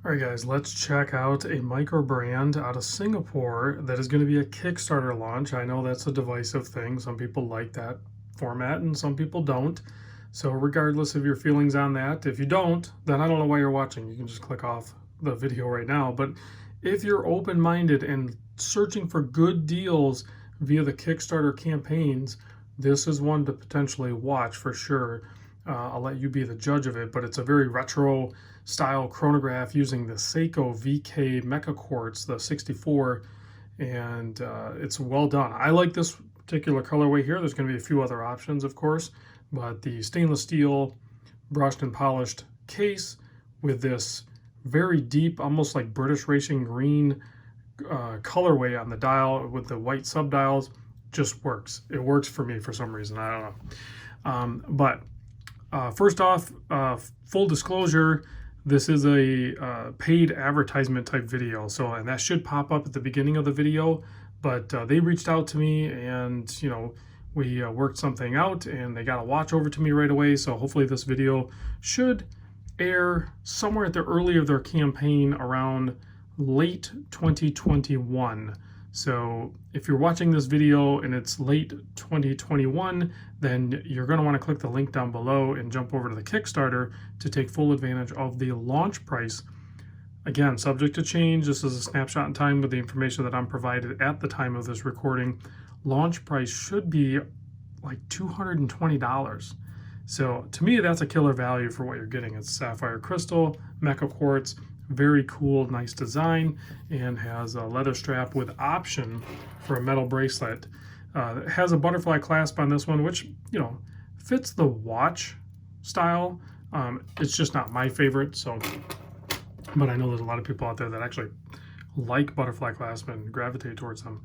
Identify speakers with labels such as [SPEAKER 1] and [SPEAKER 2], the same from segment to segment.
[SPEAKER 1] All right, guys, let's check out a micro brand out of Singapore that is going to be a Kickstarter launch. I know that's a divisive thing. Some people like that format and some people don't. So regardless of your feelings on that, if you don't, then I don't know why you're watching. You can just click off the video right now. But if you're open-minded and searching for good deals via the Kickstarter campaigns, this is one to potentially watch for sure. I'll let you be the judge of it, but it's a very retro style chronograph using the Seiko VK Mecha Quartz, the 64, and it's well done. I like this particular colorway here. There's going to be a few other options, of course, but the stainless steel brushed and polished case with this very deep, almost like British Racing green colorway on the dial with the white subdials just works. It works for me for some reason. I don't know. First off, full disclosure, this is a paid advertisement type video. So, and that should pop up at the beginning of the video, but they reached out to me and, we worked something out and they got a watch over to me right away. So hopefully this video should air somewhere at the early of their campaign around late 2021. So if you're watching this video and it's late 2021, then you're going to want to click the link down below and jump over to the Kickstarter to take full advantage of the launch price. Again, subject to change. This is a snapshot in time with the information that I'm provided at the time of this recording. Launch price should be like $220. So to me, that's a killer value for what you're getting. It's sapphire crystal, Mecha Quartz, very cool, nice design, and has a leather strap with option for a metal bracelet. It has a butterfly clasp on this one, which, fits the watch style. It's just not my favorite, but I know there's a lot of people out there that actually like butterfly clasp and gravitate towards them.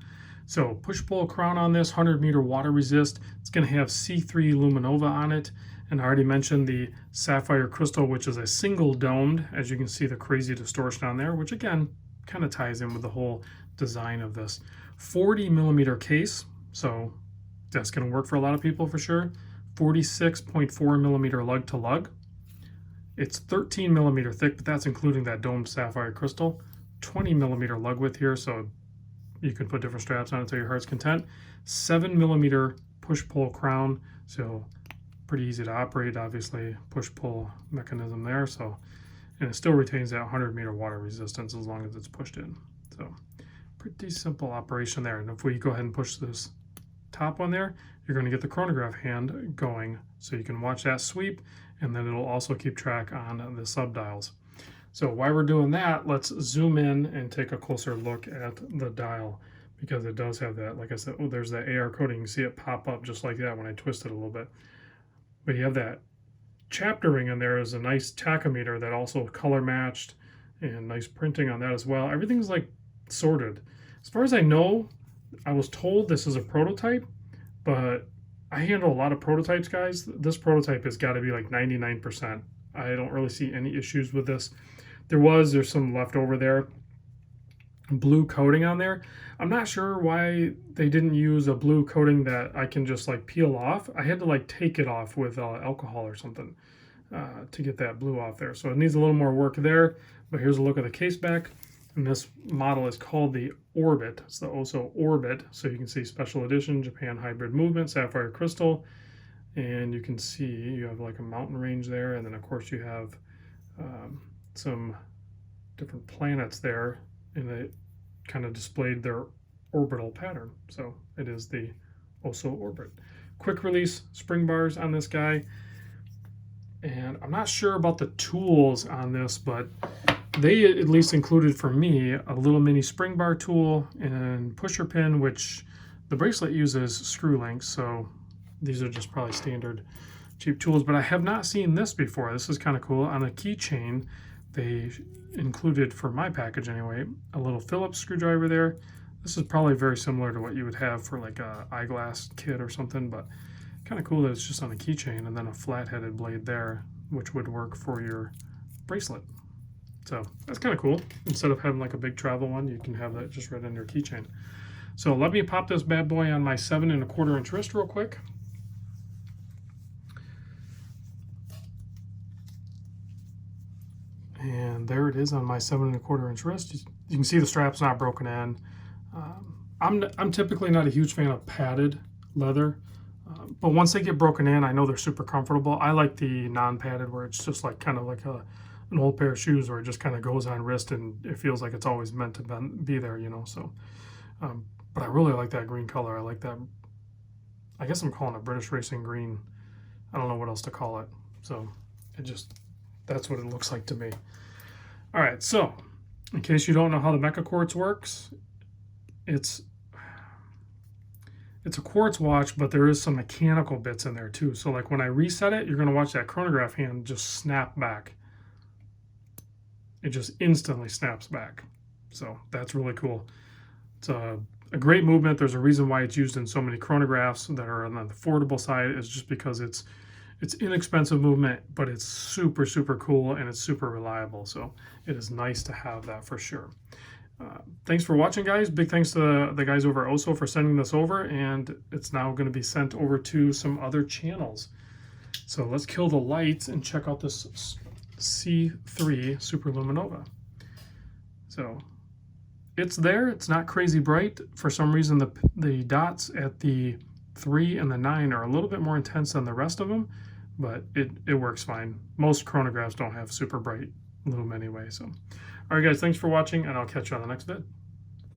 [SPEAKER 1] So push-pull crown on this, 100-meter water resist. It's going to have C3 Luminova on it. And I already mentioned the sapphire crystal, which is a single domed, as you can see the crazy distortion on there, which again, kind of ties in with the whole design of this. 40-millimeter case, so that's going to work for a lot of people for sure. 46.4-millimeter lug to lug. It's 13-millimeter thick, but that's including that domed sapphire crystal. 20-millimeter lug width here, so you can put different straps on it to your heart's content. 7-millimeter push-pull crown, so pretty easy to operate, obviously push-pull mechanism there. So, and it still retains that 100-meter water resistance as long as it's pushed in. So pretty simple operation there. And if we go ahead and push this top one there, you're going to get the chronograph hand going, so you can watch that sweep, and then it'll also keep track on the subdials. So while we're doing that, let's zoom in and take a closer look at the dial, because it does have that, like I said, oh, there's that AR coating. You can see it pop up just like that when I twist it a little bit. But you have that chapter ring in there is a nice tachometer that also color matched, and nice printing on that as well. Everything's like sorted. As far as I know, I was told this is a prototype, but I handle a lot of prototypes, guys. This prototype has got to be like 99%. I don't really see any issues with this. There's some left over there, blue coating on there. I'm not sure why they didn't use a blue coating that I can just like peel off. I had to like take it off with alcohol or something to get that blue off there. So it needs a little more work there, but here's a look at the case back. And this model is called the Orbit. It's the OSO Orbit. So you can see special edition, Japan hybrid movement, sapphire crystal. And you can see you have like a mountain range there. And then of course you have some different planets there, and it kind of displayed their orbital pattern. So it is the OSO Orbit. Quick release spring bars on this guy. And I'm not sure about the tools on this, but they at least included for me a little mini spring bar tool and pusher pin, which the bracelet uses screw links. So these are just probably standard cheap tools, but I have not seen this before. This is kind of cool. On a keychain, they included, for my package anyway, a little Phillips screwdriver there. This is probably very similar to what you would have for like a eyeglass kit or something, but kind of cool that it's just on a keychain, and then a flat-headed blade there, which would work for your bracelet. So that's kind of cool. Instead of having like a big travel one, you can have that just right on your keychain. So let me pop this bad boy on my 7 1/4 inch wrist real quick. And And there it is on my 7 1/4 inch wrist. You can see the strap's not broken in. I'm typically not a huge fan of padded leather, but once they get broken in, I know they're super comfortable. I like the non-padded where it's just like kind of like an old pair of shoes where it just kind of goes on wrist and it feels like it's always meant to be there, you know. So, but I really like that green color. I like that. I guess I'm calling it British Racing Green. I don't know what else to call it. So that's what it looks like to me. All right, so in case you don't know how the Mecha Quartz works, it's a quartz watch, but there is some mechanical bits in there too. So like when I reset it, you're gonna watch that chronograph hand just snap back. It just instantly snaps back. So that's really cool. It's a great movement. There's a reason why it's used in so many chronographs that are on the affordable side, is just because it's inexpensive movement, but it's super, super cool and it's super reliable. So it is nice to have that for sure. Thanks for watching, guys. Big thanks to the guys over at OSO for sending this over, and it's now going to be sent over to some other channels. So let's kill the lights and check out this C3 Super Luminova. So it's there. It's not crazy bright. For some reason, the dots at the 3 and the 9 are a little bit more intense than the rest of them, but it works fine. Most chronographs don't have super bright lume anyway. So, all right, guys, thanks for watching, and I'll catch you on the next vid.